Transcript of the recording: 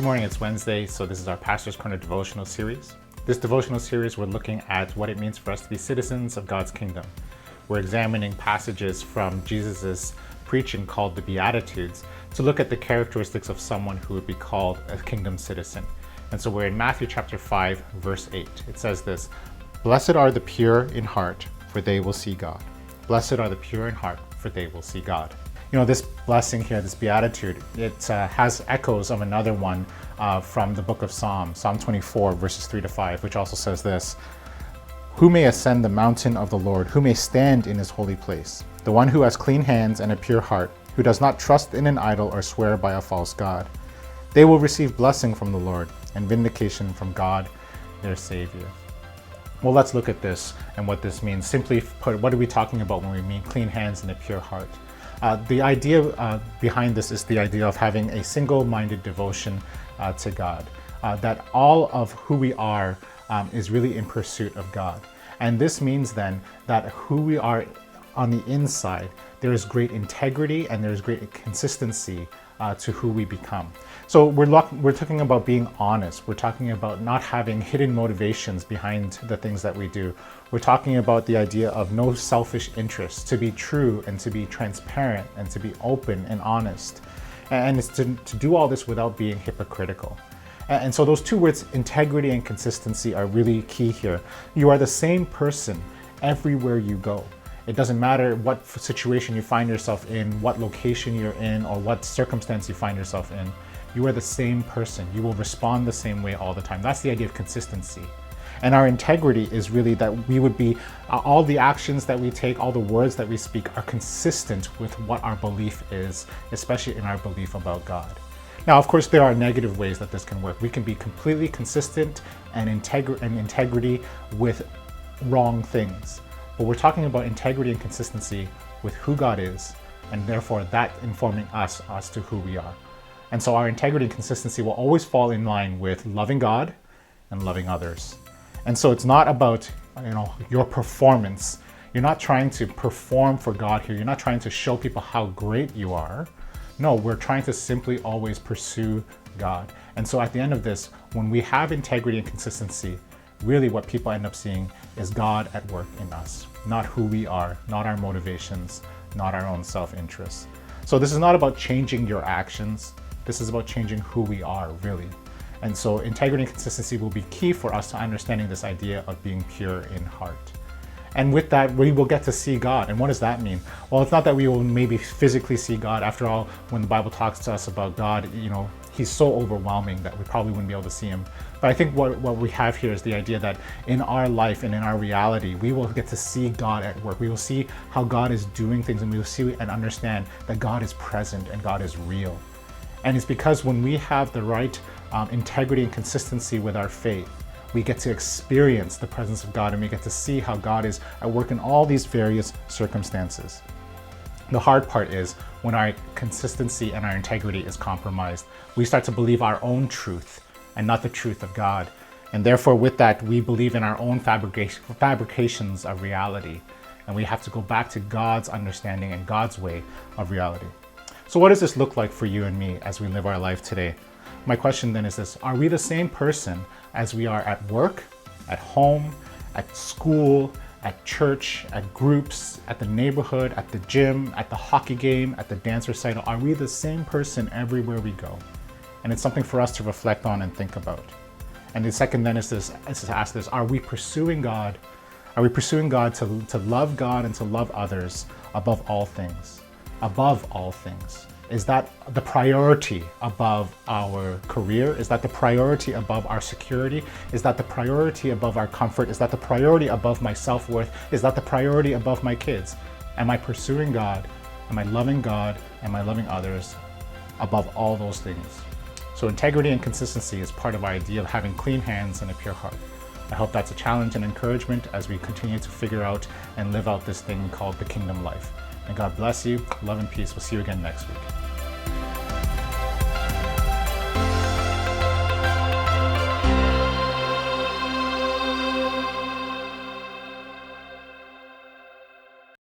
Good morning, it's Wednesday, so this is our Pastor's Corner devotional series. This devotional series, we're looking at what it means for us to be citizens of God's kingdom. We're examining passages from Jesus' preaching called the Beatitudes to look at the characteristics of someone who would be called a kingdom citizen. And so we're in Matthew chapter 5, verse 8. It says this, "Blessed are the pure in heart, for they will see God. Blessed are the pure in heart, for they will see God." You know, this blessing here, this beatitude, it has echoes of another one from the book of Psalm 24, verses 3 to 5, which also says this, "Who may ascend the mountain of the Lord? Who may stand in his holy place? The one who has clean hands and a pure heart, who does not trust in an idol or swear by a false god. They will receive blessing from the Lord and vindication from God, their Savior." Well, let's look at this and what this means. Simply put, what are we talking about when we mean clean hands and a pure heart? The idea behind this is the idea of having a single-minded devotion to God, that all of who we are is really in pursuit of God. And this means then that who we are on the inside, there is great integrity and there is great consistency to who we become. So we're talking about being honest. We're talking about not having hidden motivations behind the things that we do. We're talking about the idea of no selfish interests, to be true and to be transparent and to be open and honest. And it's to do all this without being hypocritical. And so those two words, integrity and consistency, are really key here. You are the same person everywhere you go. It doesn't matter what situation you find yourself in, what location you're in, or what circumstance you find yourself in. You are the same person. You will respond the same way all the time. That's the idea of consistency. And our integrity is really that we would be, all the actions that we take, all the words that we speak are consistent with what our belief is, especially in our belief about God. Now, of course, there are negative ways that this can work. We can be completely consistent and integrity with wrong things. But we're talking about integrity and consistency with who God is, and therefore that informing us as to who we are. And so our integrity and consistency will always fall in line with loving God and loving others. And so it's not about, your performance. You're not trying to perform for God here. You're not trying to show people how great you are. No, we're trying to simply always pursue God. And so at the end of this, when we have integrity and consistency, really what people end up seeing is God at work in us, not who we are, not our motivations, not our own self-interest. So this is not about changing your actions. This is about changing who we are, really. And so integrity and consistency will be key for us to understanding this idea of being pure in heart. And with that, we will get to see God. And what does that mean? Well, it's not that we will maybe physically see God. After all, when the Bible talks to us about God, He's so overwhelming that we probably wouldn't be able to see Him. But I think what we have here is the idea that in our life and in our reality, we will get to see God at work. We will see how God is doing things, and we will see and understand that God is present and God is real. And it's because when we have the right integrity and consistency with our faith, we get to experience the presence of God, and we get to see how God is at work in all these various circumstances. The hard part is when our consistency and our integrity is compromised. We start to believe our own truth and not the truth of God. And therefore, with that, we believe in our own fabrications of reality. And we have to go back to God's understanding and God's way of reality. So what does this look like for you and me as we live our life today? My question then is this: are we the same person as we are at work, at home, at school, at church, at groups, at the neighborhood, at the gym, at the hockey game, at the dance recital? Are we the same person everywhere we go? And it's something for us to reflect on and think about. And the second then is to ask this: are we pursuing God? Are we pursuing God to love God and to love others above all things? Above all things. Is that the priority above our career? Is that the priority above our security? Is that the priority above our comfort? Is that the priority above my self-worth? Is that the priority above my kids? Am I pursuing God? Am I loving God? Am I loving others above all those things? So integrity and consistency is part of our idea of having clean hands and a pure heart. I hope that's a challenge and encouragement as we continue to figure out and live out this thing called the kingdom life. And God bless you. Love and peace. We'll see you again next week.